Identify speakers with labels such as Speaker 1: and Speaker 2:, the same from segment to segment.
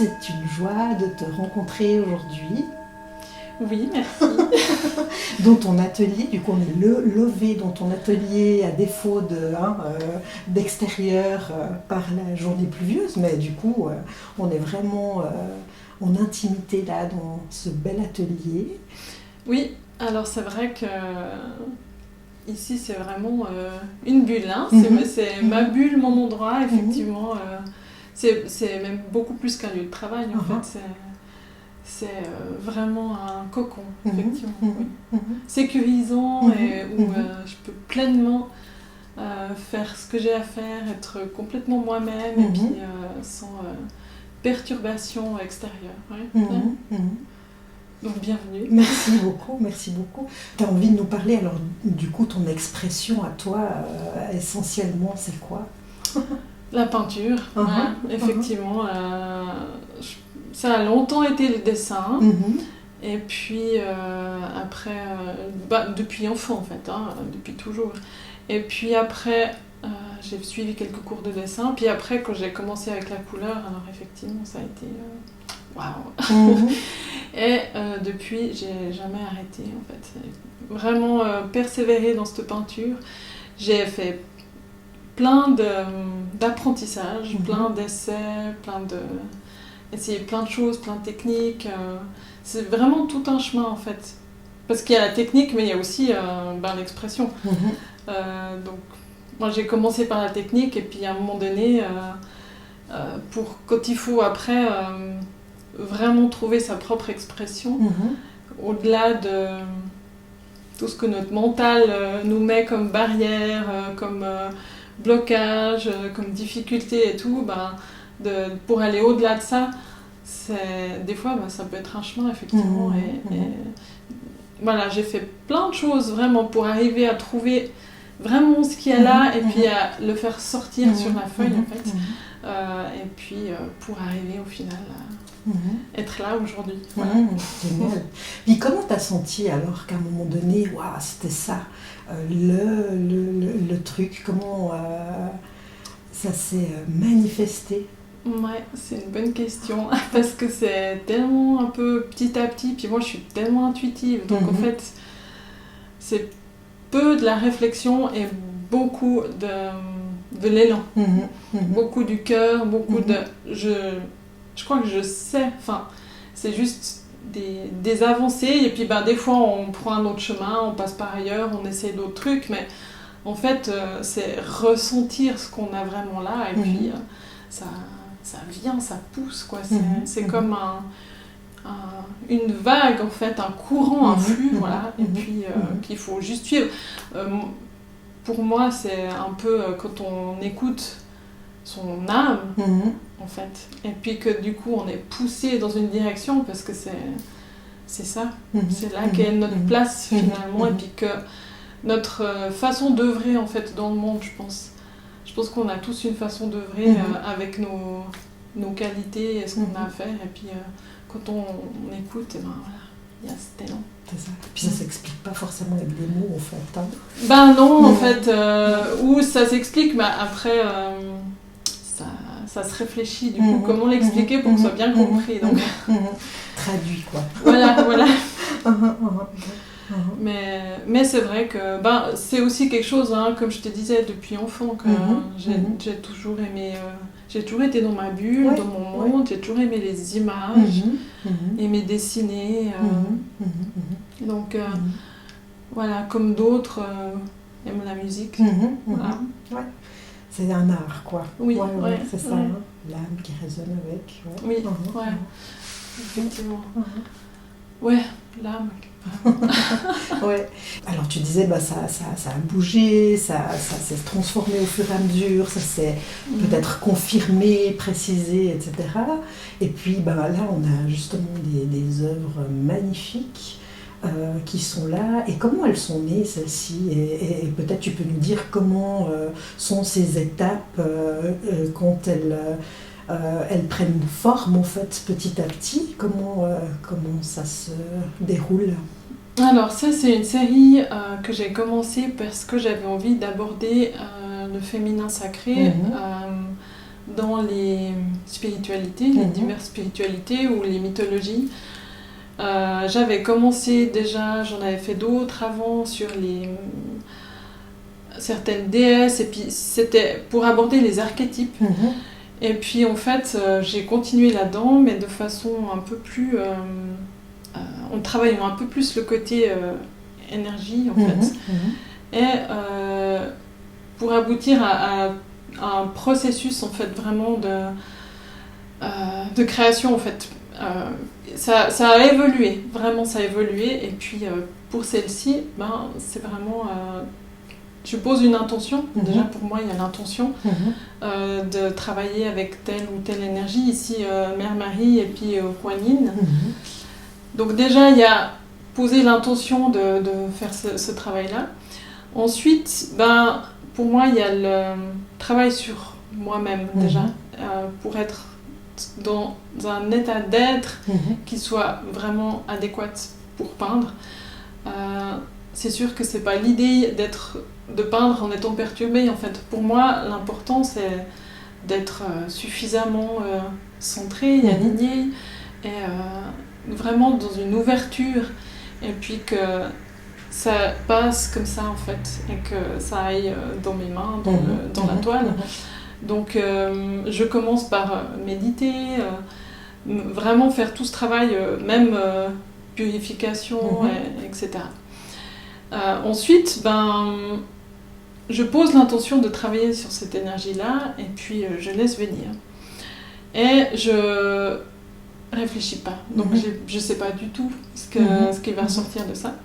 Speaker 1: c'est une joie de te rencontrer aujourd'hui.
Speaker 2: Oui, merci.
Speaker 1: Dans ton atelier, du coup on est levé dans ton atelier à défaut d'extérieur par la journée pluvieuse, mais du coup on est vraiment en intimité là dans ce bel atelier.
Speaker 2: Oui, alors c'est vrai que ici c'est vraiment une bulle, hein. C'est ma bulle, mon endroit, effectivement. C'est même beaucoup plus qu'un lieu de travail en fait. C'est vraiment un cocon, effectivement. Oui. Sécurisant et où je peux pleinement faire ce que j'ai à faire, être complètement moi-même et puis sans perturbation extérieure. Ouais. Donc bienvenue.
Speaker 1: Merci beaucoup, merci beaucoup. Tu as envie de nous parler, alors du coup ton expression à toi, essentiellement c'est quoi?
Speaker 2: La peinture, effectivement. Ça a longtemps été le dessin. Et puis après, depuis enfant en fait, depuis toujours. Et puis après, j'ai suivi quelques cours de dessin. Puis après, quand j'ai commencé avec la couleur, alors effectivement, ça a été waouh. Et depuis, j'ai jamais arrêté en fait. Vraiment persévéré dans cette peinture. J'ai fait plein d'apprentissages, plein d'essais, essayer plein de choses, plein de techniques. C'est vraiment tout un chemin en fait. Parce qu'il y a la technique, mais il y a aussi l'expression. Donc, moi j'ai commencé par la technique, et puis à un moment donné, quand il faut après vraiment trouver sa propre expression, au-delà de tout ce que notre mental nous met comme barrière, comme blocage, comme difficulté et tout, pour aller au-delà de ça, des fois ça peut être un chemin effectivement. Et voilà, j'ai fait plein de choses vraiment pour arriver à trouver vraiment ce qu'il y a là, et puis à le faire sortir sur la feuille en fait, et puis pour arriver au final à être là aujourd'hui. Voilà.
Speaker 1: Génial. Puis comment t'as senti alors qu'à un moment donné, waouh, c'était ça, le truc, comment ça s'est manifesté?
Speaker 2: Ouais, c'est une bonne question, parce que c'est tellement un peu petit à petit, puis moi je suis tellement intuitive, donc en fait c'est peu de la réflexion et beaucoup de l'élan, beaucoup du cœur, beaucoup de... Je crois que je sais, enfin c'est juste des avancées, et puis des fois on prend un autre chemin, on passe par ailleurs, on essaie d'autres trucs, mais en fait c'est ressentir ce qu'on a vraiment là, et puis ça vient, ça pousse, quoi. C'est comme une vague, en fait, un courant, un flux, voilà, et puis qu'il faut juste suivre. Pour moi, c'est un peu quand on écoute son âme, en fait, et puis que du coup, on est poussé dans une direction, parce que c'est ça, c'est là qu'est notre place, finalement, et puis que notre façon d'œuvrer, en fait, dans le monde, je pense. Je pense qu'on a tous une façon d'œuvrer avec nos qualités et ce qu'on a à faire. Et puis quand on écoute, voilà, il y a cet élan.
Speaker 1: C'est ça. Et puis ça s'explique pas forcément avec des mots en fait.
Speaker 2: Non, en fait, ou ça s'explique, mais après ça se réfléchit du coup. Comment l'expliquer pour que ce soit bien compris. Donc.
Speaker 1: Traduit quoi.
Speaker 2: Voilà. Mais c'est vrai que c'est aussi quelque chose, comme je te disais depuis enfant, que j'ai toujours aimé, j'ai toujours été dans ma bulle, dans mon monde, j'ai toujours aimé les images, aimé dessiner, donc voilà, comme d'autres aiment la musique. Voilà.
Speaker 1: Ouais. C'est un art quoi.
Speaker 2: Oui,
Speaker 1: c'est ça, l'âme qui résonne avec.
Speaker 2: Oui, effectivement. Ouais, l'âme.
Speaker 1: Ouais. Alors tu disais ça a bougé, ça s'est transformé au fur et à mesure, ça s'est peut-être confirmé, précisé, etc. Et puis là on a justement des œuvres magnifiques qui sont là. Et comment elles sont nées celles-ci, et peut-être tu peux nous dire comment sont ces étapes quand elles prennent forme en fait petit à petit, comment ça se déroule?
Speaker 2: Alors ça c'est une série que j'ai commencé parce que j'avais envie d'aborder le féminin sacré dans les spiritualités, les diverses spiritualités ou les mythologies. J'avais commencé déjà, j'en avais fait d'autres avant sur certaines déesses, et puis c'était pour aborder les archétypes. Et puis en fait, j'ai continué là-dedans, mais de façon un peu plus... en travaillant un peu plus le côté énergie, en fait. Et pour aboutir à un processus, en fait, vraiment de création, en fait. Ça a évolué, vraiment ça a évolué. Et puis pour celle-ci, c'est vraiment... je pose une intention. Déjà pour moi, il y a l'intention de travailler avec telle ou telle énergie. Ici, Mère Marie et puis Kuan Yin. Donc déjà, il y a poser l'intention de faire ce travail-là. Ensuite, pour moi, il y a le travail sur moi-même déjà, pour être dans un état d'être qui soit vraiment adéquat pour peindre. C'est sûr que c'est pas l'idée de peindre en étant perturbé. En fait, pour moi, l'important c'est d'être suffisamment centré, aligné, et vraiment dans une ouverture, et puis que ça passe comme ça en fait, et que ça aille dans mes mains, dans la toile. Donc je commence par méditer, vraiment faire tout ce travail, même purification, etc. Ensuite, je pose l'intention de travailler sur cette énergie-là, et puis je laisse venir. Et je réfléchis pas, donc je sais pas du tout ce qui va ressortir de ça.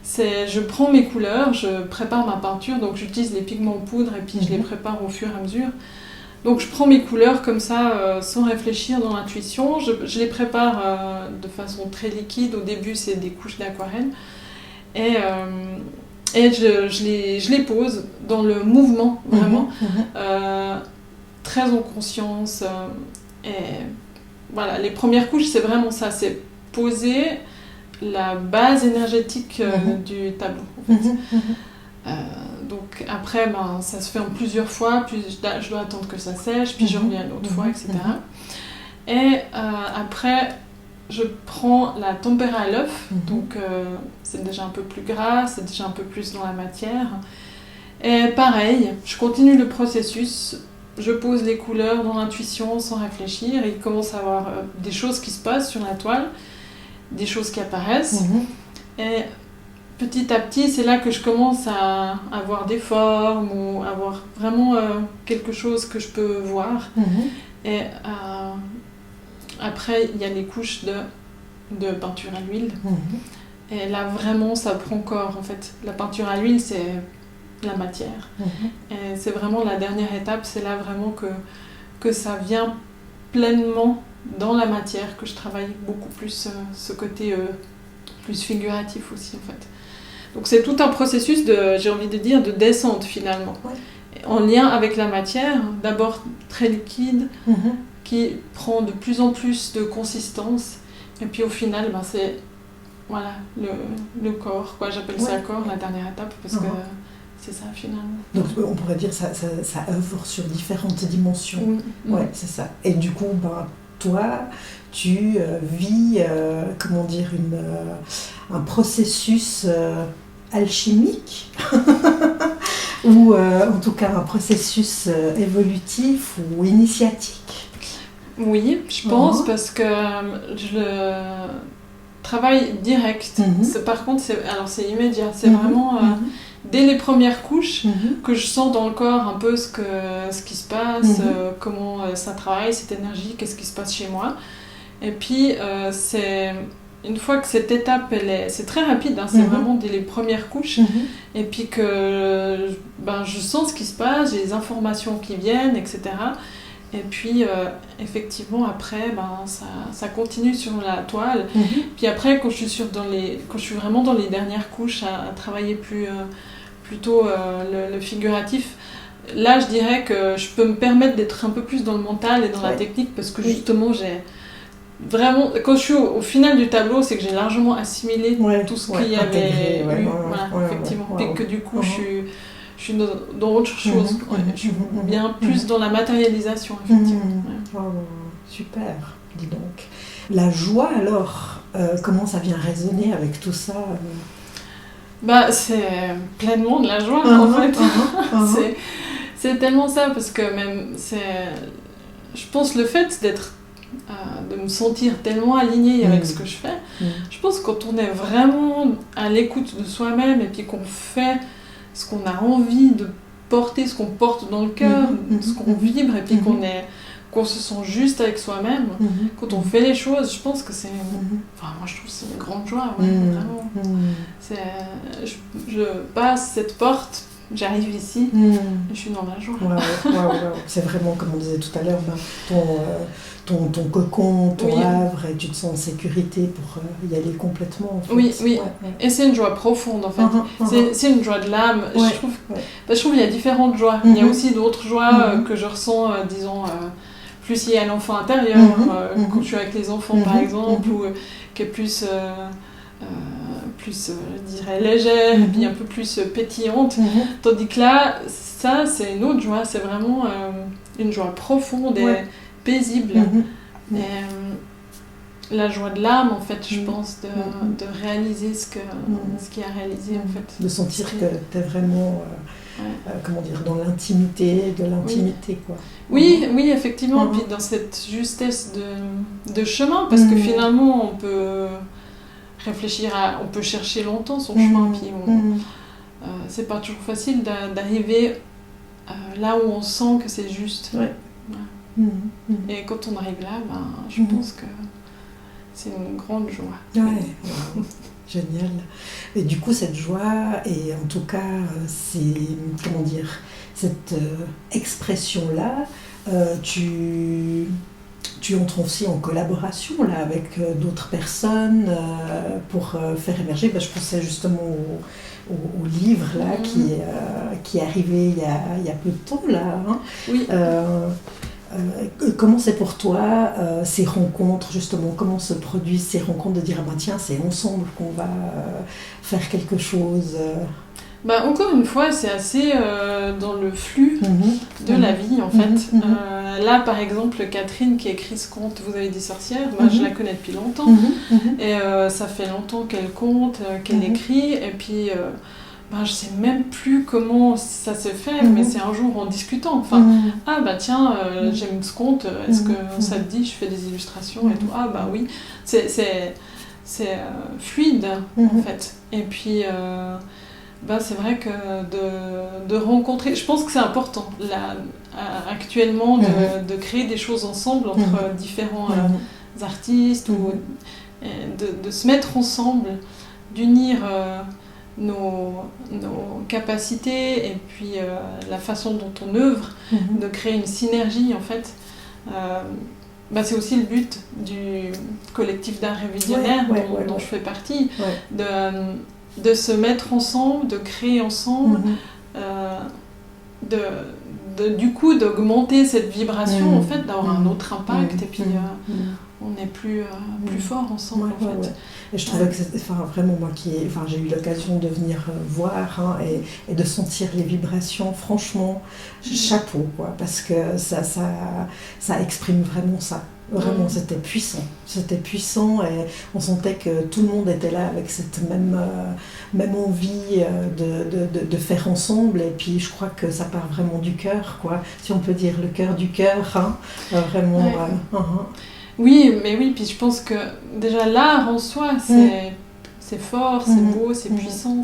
Speaker 2: Je prends mes couleurs, je prépare ma peinture, donc j'utilise les pigments en poudre, et puis je les prépare au fur et à mesure. Donc je prends mes couleurs comme ça, sans réfléchir, dans l'intuition. Je les prépare de façon très liquide. Au début, c'est des couches d'aquarelle. Et je les pose dans le mouvement, vraiment, très en conscience. Et voilà, les premières couches, c'est vraiment ça, c'est poser la base énergétique du tableau, en fait. Donc après, ça se fait en plusieurs fois, puis je dois attendre que ça sèche, puis je reviens une autre fois, etc. Et après, je prends la tempéra à l'œuf, donc c'est déjà un peu plus gras, c'est déjà un peu plus dans la matière. Et pareil, je continue le processus, je pose les couleurs dans l'intuition sans réfléchir, et il commence à y avoir des choses qui se passent sur la toile, des choses qui apparaissent. Et petit à petit, c'est là que je commence à avoir des formes, ou avoir vraiment quelque chose que je peux voir. Et après, il y a les couches de peinture à l'huile. Et là, vraiment, ça prend corps, en fait. La peinture à l'huile, c'est la matière. Et c'est vraiment la dernière étape, c'est là vraiment que ça vient pleinement dans la matière, que je travaille beaucoup plus ce côté plus figuratif aussi, en fait. Donc c'est tout un processus j'ai envie de dire, de descente finalement. En lien avec la matière, d'abord très liquide, qui prend de plus en plus de consistance, et puis au final, c'est voilà, le corps, quoi. J'appelle ça le corps, la dernière étape, parce que c'est ça finalement.
Speaker 1: Donc on pourrait dire ça œuvre sur différentes dimensions. Ouais, c'est ça. Et du coup, toi, tu vis, comment dire, un processus alchimique ou en tout cas un processus évolutif ou initiatique.
Speaker 2: Oui, je pense, parce que je le travaille direct. Par contre, c'est immédiat. C'est vraiment dès les premières couches que je sens dans le corps un peu ce qui se passe, comment ça travaille, cette énergie, qu'est-ce qui se passe chez moi. Et puis, une fois que cette étape, c'est très rapide, c'est vraiment dès les premières couches, et puis que je sens ce qui se passe, j'ai les informations qui viennent, etc. Et puis, effectivement, après, ça continue sur la toile. Puis après, quand je suis vraiment dans les dernières couches, à travailler plutôt le figuratif, là, je dirais que je peux me permettre d'être un peu plus dans le mental et dans la technique, parce que justement, j'ai vraiment, quand je suis au final du tableau, c'est que j'ai largement assimilé tout ce qu'il y avait eu. Effectivement. Et que du coup, je je suis dans autre chose. Je suis bien plus dans la matérialisation, effectivement.
Speaker 1: Oh, super, dis donc. La joie, alors, comment ça vient résonner avec tout ça
Speaker 2: C'est pleinement de la joie, en fait. C'est tellement ça, parce que même, je pense le fait de me sentir tellement alignée avec ce que je fais, je pense que quand on est vraiment à l'écoute de soi-même et puis qu'on fait ce qu'on a envie de porter, ce qu'on porte dans le cœur, ce qu'on vibre, et puis qu'on se sent juste avec soi-même, quand on fait les choses, je pense que c'est... Enfin, moi je trouve que c'est une grande joie, vraiment. Je passe cette porte, j'arrive ici, et je suis dans la joie.
Speaker 1: C'est vraiment, comme on disait tout à l'heure, ton cocon, ton havre, et tu te sens en sécurité pour y aller complètement. En fait.
Speaker 2: Oui. Et c'est une joie profonde, en fait. C'est une joie de l'âme. Je trouve qu'il y a différentes joies. Il y a aussi d'autres joies que je ressens, disons, plus liées à l'enfant intérieur, quand je suis avec les enfants, par exemple, ou qui est plus... je dirais, légère, et puis un peu plus pétillante. Tandis que là, ça, c'est une autre joie. C'est vraiment une joie profonde et paisible. Et la joie de l'âme, en fait, je pense, de réaliser ce qu'il y a réalisé, en fait.
Speaker 1: De sentir que tu es vraiment... comment dire, dans l'intimité, quoi.
Speaker 2: Oui, effectivement, puis dans cette justesse de chemin, parce que finalement, on peut réfléchir on peut chercher longtemps son chemin, puis c'est pas toujours facile d'arriver là où on sent que c'est juste. Et quand on arrive là, je pense que c'est une grande joie.
Speaker 1: Génial. Et du coup, cette joie, et en tout cas, comment dire, cette expression-là, tu entres aussi en collaboration là, avec d'autres personnes pour faire émerger. Je pensais justement au livre là, qui est arrivé il y a peu de temps. Là,
Speaker 2: Oui.
Speaker 1: Comment c'est pour toi ces rencontres, justement, comment se produisent ces rencontres de dire tiens, c'est ensemble qu'on va faire quelque chose
Speaker 2: encore une fois, c'est assez dans le flux de la vie, en fait. Là, par exemple, Catherine qui écrit ce conte, Vous avez dit sorcière, je la connais depuis longtemps. Et ça fait longtemps qu'elle conte, qu'elle écrit. Et puis, je sais même plus comment ça se fait, mais c'est un jour en discutant. Enfin, tiens, j'aime ce conte, est-ce que ça te dit, je fais des illustrations et tout. Oui. C'est fluide, en fait. Et puis... c'est vrai que de rencontrer, je pense que c'est important là, actuellement de créer des choses ensemble entre différents artistes, ou de se mettre ensemble, d'unir nos capacités et puis la façon dont on œuvre, de créer une synergie, en fait. C'est aussi le but du collectif d'art révisionnaire dont je fais partie, de se mettre ensemble, de créer ensemble, du coup d'augmenter cette vibration, en fait, d'avoir un autre impact, et puis on est plus fort ensemble, en fait.
Speaker 1: Et je trouvais que c'était vraiment moi j'ai eu l'occasion de venir voir et de sentir les vibrations, franchement, chapeau, quoi, parce que ça exprime vraiment ça. Vraiment, c'était puissant et on sentait que tout le monde était là avec cette même envie de faire ensemble, et puis je crois que ça part vraiment du cœur, quoi, si on peut dire le cœur du cœur, vraiment.
Speaker 2: Oui, puis je pense que déjà l'art en soi, c'est fort, c'est beau, c'est puissant,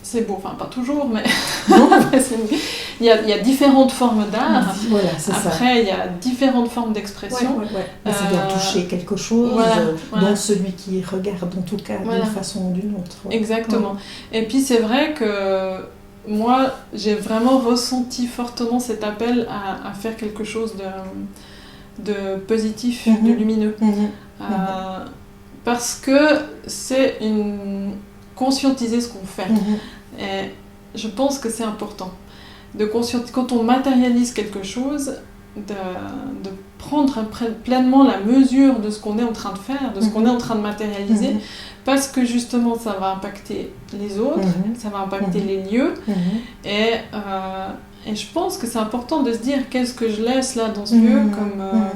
Speaker 2: c'est beau, pas toujours, mais il y a différentes formes d'art.
Speaker 1: Voilà, c'est
Speaker 2: Après, il y a différentes formes d'expression.
Speaker 1: Mais ça doit toucher quelque chose dans celui qui regarde, en tout cas, d'une façon ou d'une autre.
Speaker 2: Exactement. Et puis c'est vrai que moi, j'ai vraiment ressenti fortement cet appel à faire quelque chose de positif, de lumineux. Parce que c'est conscientiser ce qu'on fait. Et je pense que c'est important. Quand on matérialise quelque chose, de prendre pleinement la mesure de ce qu'on est en train de faire, de ce qu'on est en train de matérialiser, parce que justement ça va impacter les autres, ça va impacter les lieux, et je pense que c'est important de se dire qu'est-ce que je laisse là dans ce lieu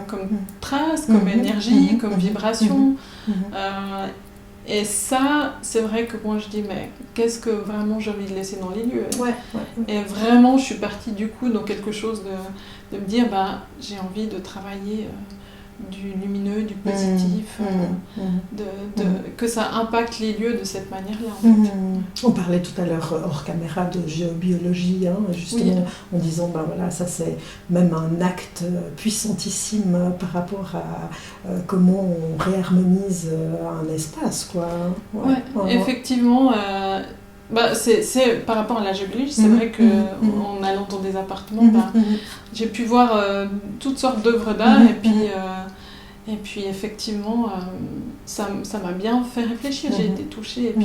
Speaker 2: comme trace, comme énergie, comme vibration. Et ça, c'est vrai que moi je dis, mais qu'est-ce que vraiment j'ai envie de laisser dans les lieux ? Et vraiment, je suis partie du coup dans quelque chose de me dire, j'ai envie de travailler du lumineux, du positif, que ça impacte les lieux de cette manière-là. En fait.
Speaker 1: On parlait tout à l'heure hors caméra de géobiologie, justement, en disant, voilà, ça c'est même un acte puissantissime par rapport à comment on réharmonise un espace, quoi.
Speaker 2: Effectivement. C'est par rapport à la géobiologie, c'est vrai qu'en allant dans des appartements, j'ai pu voir toutes sortes d'œuvres d'art et puis effectivement ça m'a bien fait réfléchir, j'ai été touchée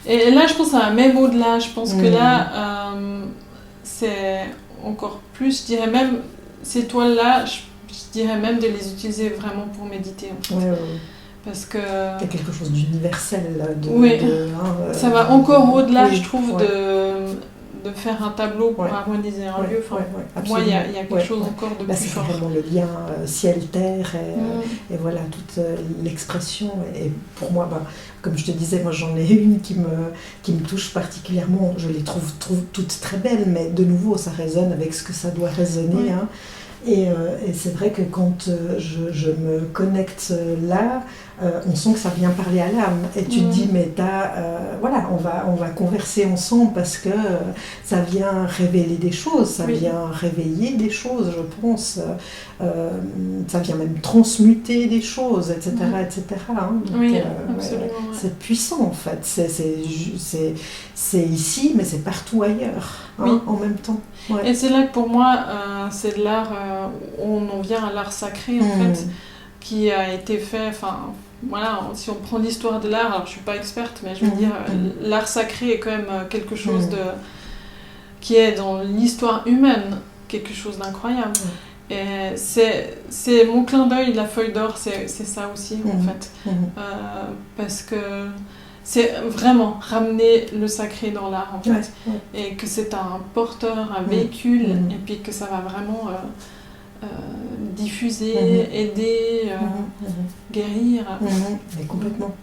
Speaker 2: et là je pense à même au-delà, je pense que là c'est encore plus, je dirais même ces toiles-là, je dirais même de les utiliser vraiment pour méditer en fait. Parce que...
Speaker 1: Il y a quelque chose d'universel.
Speaker 2: Ça va encore au-delà, je trouve, de faire un tableau pour harmoniser un lieu. Pour moi, il y a quelque chose encore de plus fort.
Speaker 1: C'est vraiment le lien ciel-terre et voilà, toute l'expression. Et pour moi, comme je te disais, moi j'en ai une qui me touche particulièrement. Je les trouve toutes très belles, mais de nouveau, ça résonne avec ce que ça doit résonner. Et c'est vrai que quand je me connecte là, on sent que ça vient parler à l'âme. Et tu te dis, mais voilà, on va converser ensemble parce que ça vient révéler des choses, ça vient réveiller des choses, je pense. Ça vient même transmuter des choses, etc. etc. Donc,
Speaker 2: absolument.
Speaker 1: C'est puissant, en fait. C'est ici, mais c'est partout ailleurs, en même temps.
Speaker 2: Et c'est là que pour moi, c'est de l'art, on en vient à l'art sacré, en fait, qui a été fait, voilà, si on prend l'histoire de l'art, alors je ne suis pas experte, mais je veux dire, l'art sacré est quand même quelque chose qui est dans l'histoire humaine, quelque chose d'incroyable. Et c'est mon clin d'œil, la feuille d'or, c'est ça aussi, en fait. Parce que c'est vraiment ramener le sacré dans l'art, en fait. Et que c'est un porteur, un véhicule, et puis que ça va vraiment diffuser, aider, guérir.
Speaker 1: Mais complètement.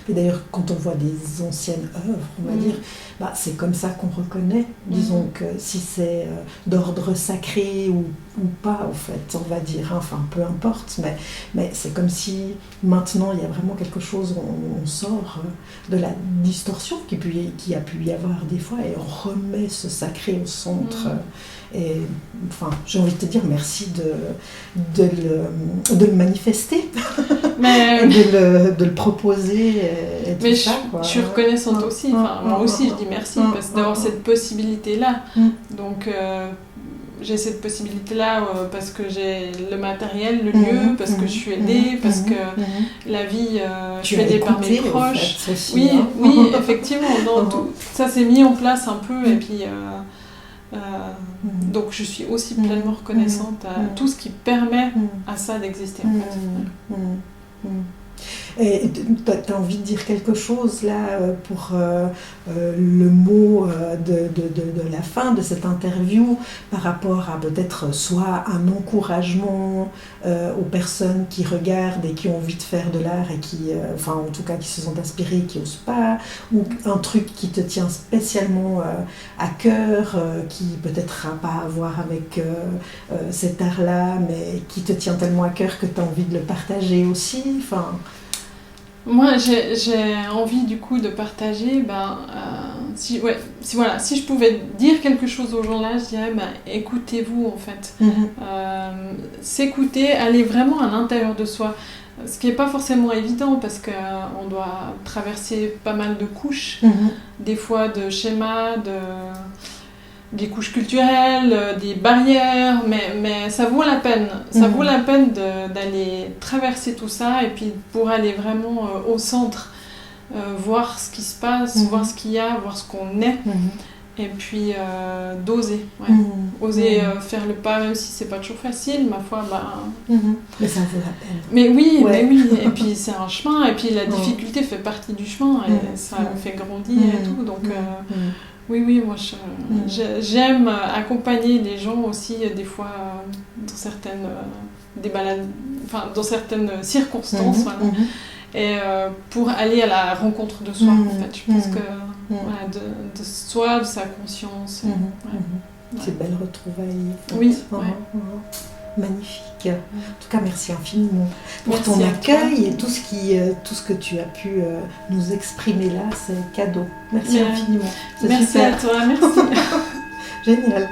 Speaker 1: Et d'ailleurs, quand on voit des anciennes œuvres, on va dire, c'est comme ça qu'on reconnaît, disons que si c'est d'ordre sacré ou pas, en fait, on va dire, peu importe, mais c'est comme si maintenant il y a vraiment quelque chose, on sort de la distorsion qui a pu y avoir des fois et on remet ce sacré au centre. Et j'ai envie de te dire merci de le manifester, et de le proposer et tout ça.
Speaker 2: Je suis reconnaissante aussi, moi aussi je dis merci parce d'avoir cette possibilité-là. Donc j'ai cette possibilité-là parce que j'ai le matériel, le lieu, parce que je suis aidée, parce que la vie, je suis aidée par mes proches.
Speaker 1: En fait, aussi,
Speaker 2: oui, effectivement, tout ça s'est mis en place un peu et puis... donc je suis aussi pleinement reconnaissante à tout ce qui permet à ça d'exister en fait.
Speaker 1: Et tu as envie de dire quelque chose là pour le mot de la fin de cette interview par rapport à peut-être soit un encouragement aux personnes qui regardent et qui ont envie de faire de l'art et qui, en tout cas qui se sont inspirées, qui n'osent pas, ou un truc qui te tient spécialement à cœur, qui peut-être n'a pas à voir avec cet art-là, mais qui te tient tellement à cœur que tu as envie de le partager aussi.
Speaker 2: Moi, j'ai envie du coup de partager, si je pouvais dire quelque chose aux gens là, je dirais, écoutez-vous en fait. S'écouter, aller vraiment à l'intérieur de soi. Ce qui n'est pas forcément évident parce qu'on doit traverser pas mal de couches, des fois de schémas, des couches culturelles, des barrières, mais ça vaut la peine. Ça vaut la peine d'aller traverser tout ça et puis pour aller vraiment au centre, voir ce qui se passe, voir ce qu'il y a, voir ce qu'on est. Et puis d'oser, oser faire le pas, même si c'est pas toujours facile, ma foi,
Speaker 1: mais ça vaut la peine.
Speaker 2: Mais oui, et puis c'est un chemin, et puis la difficulté fait partie du chemin, et ça me fait grandir et tout, donc oui, moi j'aime accompagner les gens aussi, des fois, dans certaines, dans certaines circonstances, et pour aller à la rencontre de soi, en fait, je pense que de soi, de sa conscience.
Speaker 1: C'est belle retrouvaille.
Speaker 2: Oui.
Speaker 1: Magnifique. En tout cas, merci infiniment pour ton accueil et tout ce que tu as pu nous exprimer là, c'est cadeau. Merci infiniment.
Speaker 2: Merci super. À toi, merci.
Speaker 1: Génial.